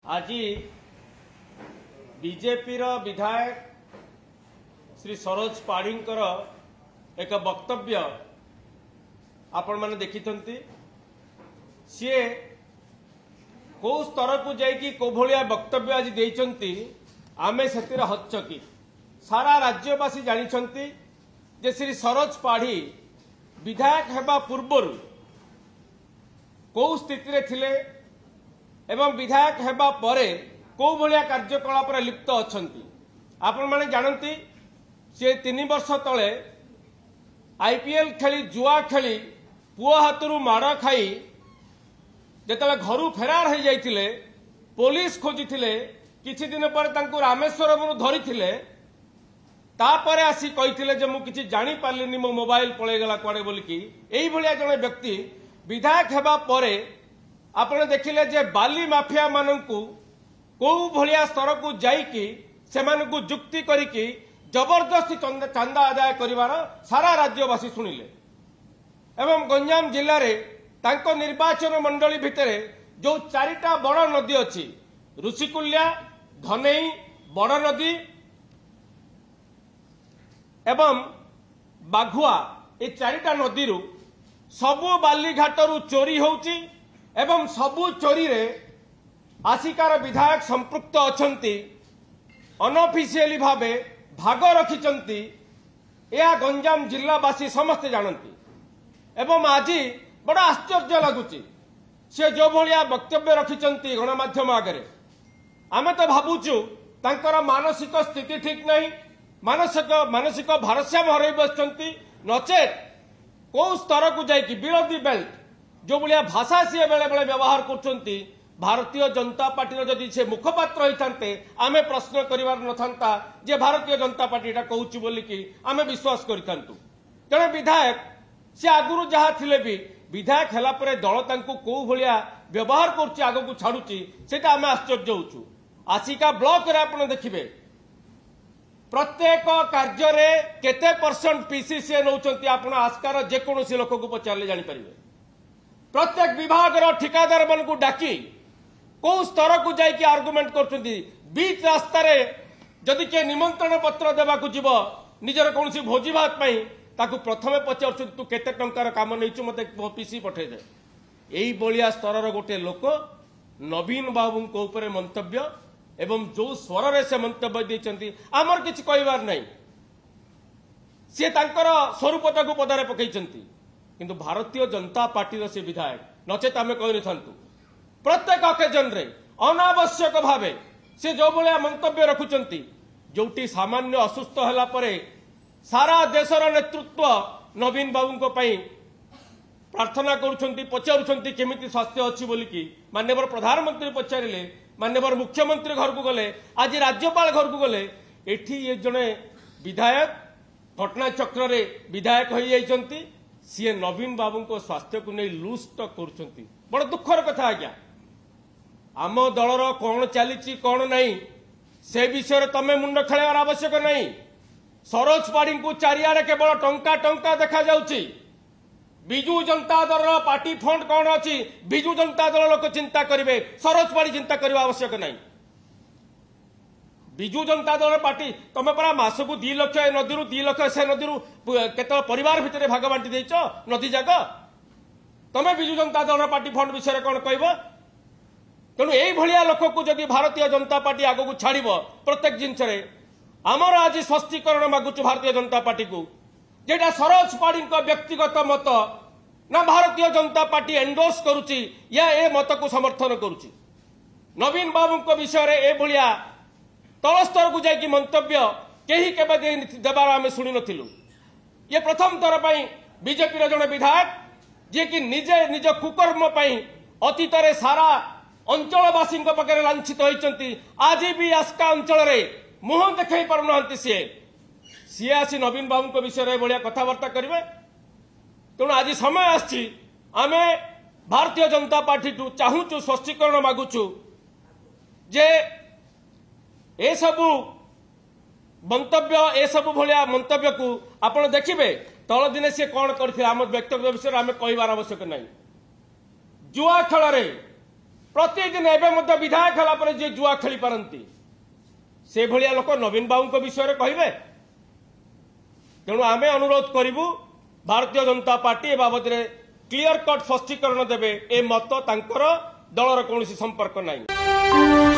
आज बीजेपी विधायक श्री सरोज पाढ़ीकर एक वक्तव्य आपण मैंने देखी सी कौ स्तर को जाकि कौ भाया वक्तव्य आज देइचंती आमे से हचकी सारा राज्यवासी जानिछंती जे श्री सरोज पाढ़ी विधायक हेबा पूर्वर कौ स्थिति थिले एवं विधायक हेबा परे कौ भाया कार्यकलाप लिप्त अछंती आपण माने जानती से 3 वर्ष तले आईपीएल खेली जुआ खेली पुआ हाथरू माड़ खाई जेतले घरू फेरार हो जाइथिले पुलिस खोजिथिले किछि दिन पर तांको रामेश्वरम धरिथिले तापरे आसी कहिथिले जे मु किछि जानि पारलिनी मो मोबाइल पळे गेला कुआडे बोलिकी एई भलिया जने व्यक्ति विधायक हेबा परे आपण देखिले जे बाली माफिया माननकु कौ भलिया स्तर को जाइकी सेमानकु जुक्ति करिकी जबरदस्ती चांदा आदाय करिवार सारा राज्यवासी शुणिले एवं गंजाम जिले में तांको निर्वाचन मंडली भितरे जो 4टा बड़ नदी अच्छी ऋषिकुल्या धनेई बड़ नदी एवं बाघुआ ये 4टा नदी सबु बालीघाटरू चोरी होउची एवं सबु चोरी रे आसिकार विधायक संपृक्त अछंती अनऑफिशियली भावे भाग रखिचंती या गंजाम जिलावासी समस्ते जानती एवं आज बड़ा आश्चर्य लगुच से जो भाया वक्तव्य रखिचंती गणमाध्यम आगे आमे तो भावुचु तांकर मानसिक स्थिति ठीक नहीं मानसिक भारसाम्य हरई बसचंती नचेत कौ स्तर को जाइकी विरोधी बेल्ट जो भाया भाषा सी बेले बेले व्यवहार करचंती भारतीय जनता पार्टी जदि से मुखपात्र होते आमे प्रश्न करिवार नथांता जे भारतीय जनता पार्टी एटा कहूची बोलिकी आमे विश्वास करितांतु जने विधायक से आगुरु जहा थिले भी विधायक हेला परे दल तांको को भलिया व्यवहार करछि आगो को छाडुची सेटा आमे आश्चर्य होउछु आसिका ब्लॉक रे आपण देखिबे प्रत्येक कार्य रे केते % पीसीसी नउचंती आपण आस्कार जे कोनोसी लोक को पचारले जानि परिबे प्रत्येक विभाग रो ठिकादार मन को डाकी कौ स्तर को जाइए आर्गुमेंट कर बीच रास्ता जदि के निमंत्रण पत्र देवा जीव निजर कौन भोजी भात ताकू प्रथमे पचार तू केते टंकार काम नहीं मत पीसी पठे दे यही बलिया स्तर गोटे लोक नवीन बाबू ऊपर मंतव्य एवं जो स्वर से मंतव्य देती आमर किसी कहबार नहीं सी स्वरूपता को पदारे पकई किंतु भारतीय जनता पार्टी से विधायक नचेत आम कही था प्रत्येक अकेजन रे अनावश्यक भावे से जो भाया मंतव्य रखुचंती जोटी सामान्य असुस्थ होला परे सारा देशर नेतृत्व नवीन बाबू प्रार्थना करुछंती पचारुछंती केमिति स्वास्थ्य अच्छी बोलिकी माननीय प्रधानमंत्री पचारिले माननीय मुख्यमंत्री घर को गले आज राज्यपाल घर को गले एठी ये जने विधायक घटना चक्र रे विधायक हो जाइछंती सी नवीन बाबू को स्वास्थ्य को नहीं लूस्ट करुछंती बड़ दुखर कथा आज्ञा आम दलर कौन चली कौन नहीं से विषय तमें मुंड खेलार आवश्यक नहीं सरोज पाढ़ी को चारिआडे केवल टंका टंका देखा जाउची बिजू जनता दल पार्टी फंड कौन अच्छी बिजू जनता दल लोक चिंता करेंगे सरोज पाढ़ी चिंता करने आवश्यक नहीं बिजू जनता दल पार्टी तुम परा मासकू 2 लाख नदी 2 लाख से नदी केत परिवार भितर भाग बांटी देच नदी जाक तुम बिजू जनता दल पार्टी फंड विषय कौन कह तेणु यही लोक को जदि भारतीय जनता पार्टी आग को छाड़ प्रत्येक जिनस आमर आज स्पष्टीकरण मागुच भारतीय जनता पार्टी को जेटा सरोज पाढ़ी व्यक्तिगत मत ना भारतीय जनता पार्टी एंडोर्स करुच्ची या ए मत को समर्थन करुच्ची नवीन बाबू विषय ए भाया तल स्तर को जाकि मंतव्य कहीं केबे देवार आम शुणी नथिलु ये प्रथम थर पर बीजेपी जड़े विधायक जी कि निजे निज कुकर्म अतीत सारा अंचलवासी पाखे लांछित होती आज भी आस्का अंचल मुह देखई पारना सी आसी नवीन बाबू विषय भाया कथबार्ता करेंगे तेणु आज समय आम भारतीय जनता पार्टी चाहूचु स्पष्टीकरण मागुचु जे ए सबू मंतव्य ए सबू भाया मंतव्य को आपण देखिए तल दिने सी कौन करते व्यक्तिगत विषय आम कहबार आवश्यक नहीं जुआ खेल प्रतिदिन एवं विधायक है जी जुआ खेली पारती से भाया लोक नवीन बाबू विषय कहे तेणु आम अनुरोध करूँ भारतीय जनता पार्टी ए बाबद क्लियर कट स्पष्टीकरण देवे ए मत दलर कौन संपर्क नहीं।